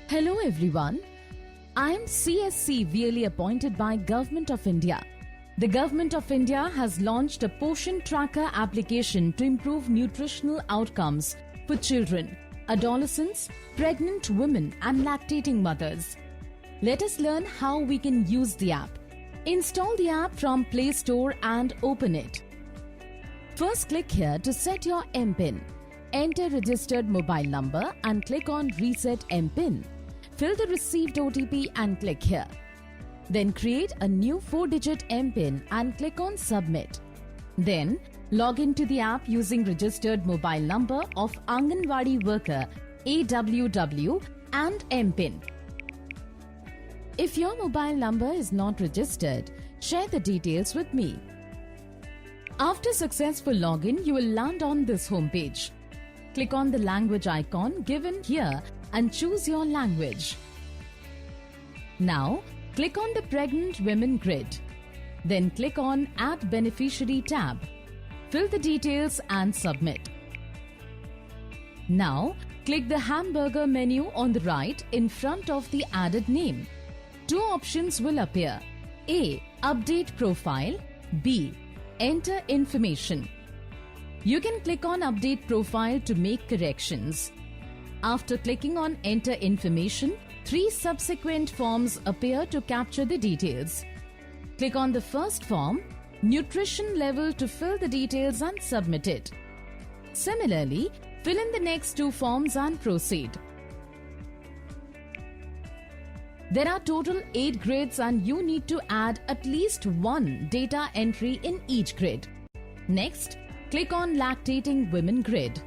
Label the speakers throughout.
Speaker 1: Hello everyone. I am CSC really appointed by Government of India. The Government of India has launched a Poshan Tracker application to improve nutritional outcomes for children, adolescents, pregnant women and lactating mothers. Let us learn how we can use the app. Install the app from Play Store and open it. First click here to set your MPIN. Enter registered mobile number and click on Reset MPIN. Fill the received OTP and click here. Then create a new 4-digit MPIN and click on Submit. Then log into the app using registered mobile number of Anganwadi worker AWW and MPIN. If your mobile number is not registered, share the details with me. After successful login, you will land on this homepage. Click on the language icon given here and choose your language. Now, click on the Pregnant Women grid. Then click on Add Beneficiary tab. Fill the details and submit. Now, click the hamburger menu on the right in front of the added name. Two options will appear. A. Update profile. B. Enter information. You can click on Update profile to make corrections. After clicking on Enter information, 3 subsequent forms appear to capture the details. Click on the first form, Nutrition Level, to fill the details and submit it. Similarly, fill in the next 2 forms and proceed. There are total 8 grids and you need to add at least 1 data entry in each grid. Next, click on Lactating Women grid.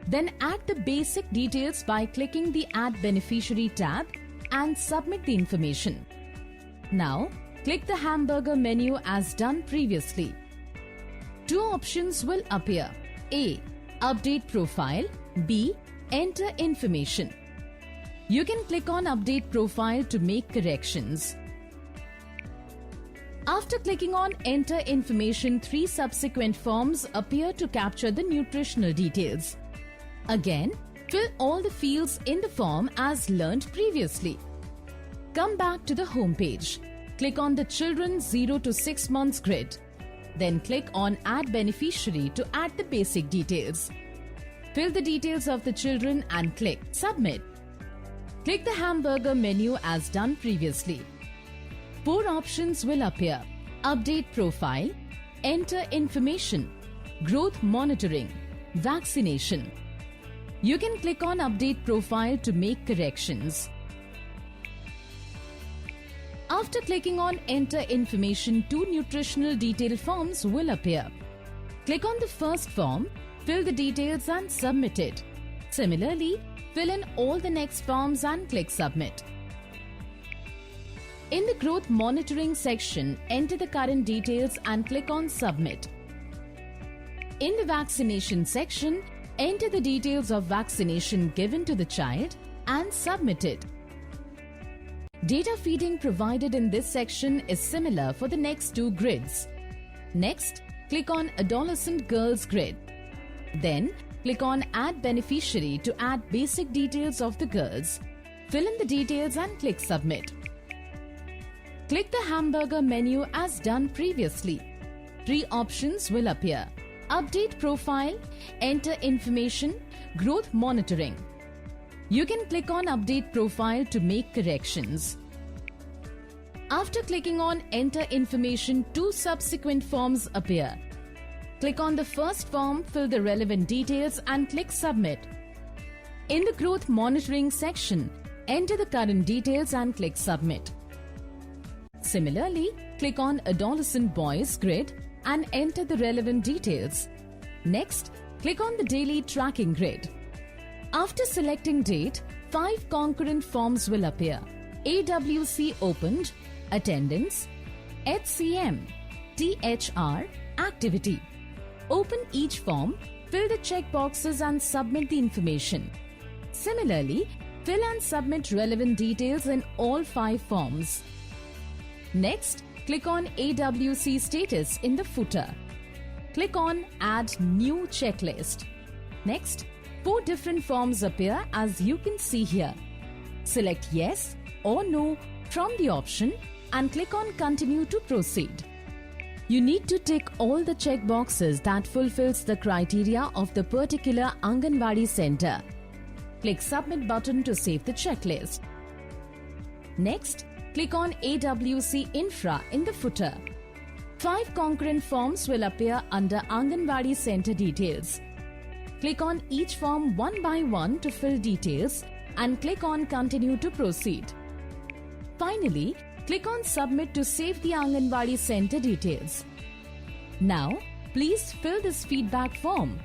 Speaker 1: Then add the basic details by clicking the Add Beneficiary tab and submit the information. Now, click the hamburger menu as done previously. 2 options will appear. A. Update profile. B. Enter information. You can click on Update profile to make corrections. After clicking on Enter information, 3 subsequent forms appear to capture the nutritional details. Again, fill all the fields in the form as learnt previously. Come back to the home page. Click on the Children 0 to 6 months grid. Then click on Add Beneficiary to add the basic details. Fill the details of the children and click Submit. Click the hamburger menu as done previously. 4 options will appear. Update profile, Enter information, Growth monitoring, Vaccination. You can click on Update profile to make corrections. After clicking on Enter information, 2 nutritional detail forms will appear. Click on the first form, fill the details and submit it. Similarly, fill in all the next forms and click Submit. In the Growth monitoring section, enter the current details and click on Submit. In the Vaccination section, enter the details of vaccination given to the child and submit it. Data feeding provided in this section is similar for the next 2 grids. Next, click on Adolescent Girls grid. Then, click on Add Beneficiary to add basic details of the girls. Fill in the details and click Submit. Click the hamburger menu as done previously. 3 options will appear. Update profile, Enter information, Growth monitoring. You can click on Update profile to make corrections. After clicking on Enter information, 2 subsequent forms appear. Click on the first form, fill the relevant details and click Submit. In the Growth monitoring section, enter the current details and click Submit. Similarly, click on Adolescent Boys grid and enter the relevant details. Next, click on the Daily Tracking grid. After selecting date, 5 concurrent forms will appear. AWC opened, Attendance, HCM, THR, Activity. Open each form, fill the check boxes and submit the information. Similarly, fill and submit relevant details in all 5 forms. Next, click on AWC status in the footer. Click on Add New Checklist. Next, 4 different forms appear as you can see here. Select yes or no from the option and click on Continue to proceed. You need to tick all the check boxes that fulfills the criteria of the particular Anganwadi center. Click Submit button to save the checklist. Next, click on AWC Infra in the footer. 5 concurrent forms will appear under Anganwadi Center details. Click on each form one by one to fill details and click on Continue to proceed. Finally, click on Submit to save the Anganwadi Center details. Now, please fill this feedback form.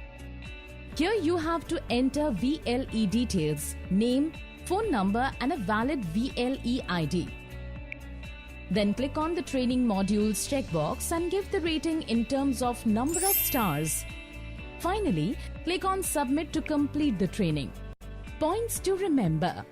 Speaker 1: Here you have to enter VLE details, name, phone number and a valid VLE ID. Then click on the Training Modules checkbox and give the rating in terms of number of stars. Finally, click on Submit to complete the training. Points to remember.